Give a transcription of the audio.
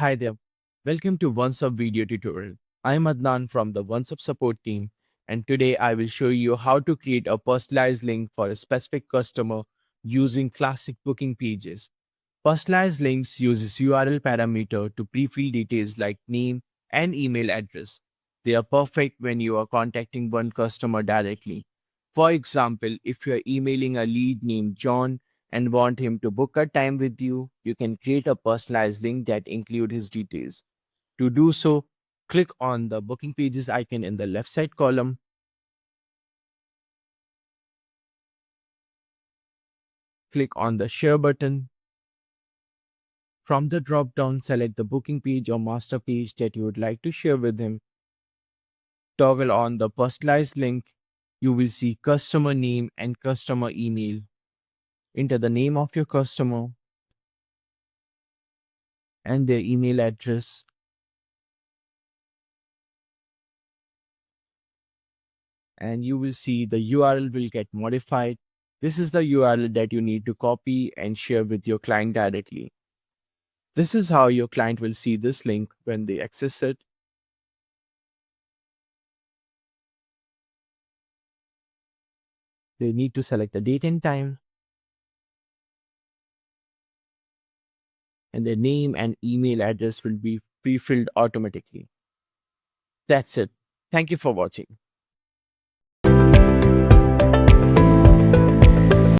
Hi there. Welcome to OnceHub video tutorial. I am Adnan from the OnceHub support team, and today I will show you how to create a personalized link for a specific customer using classic booking pages. Personalized links uses URL parameter to pre-fill details like name and email address. They are perfect when you are contacting one customer directly. For example, if you are emailing a lead named John and want him to book a time with you, you can create a personalized link that include his details. To do so, click on the booking pages icon in the left side column, click on the share button. From the drop down, select the booking page or master page that you would like to share with him. Toggle on the personalized link. You will see customer name and customer email. Enter the name of your customer and their email address. And you will see the URL will get modified. This is the URL that you need to copy and share with your client directly. This is how your client will see this link when they access it. They need to select the date and time, and their name and email address will be pre-filled automatically. That's it. Thank you for watching.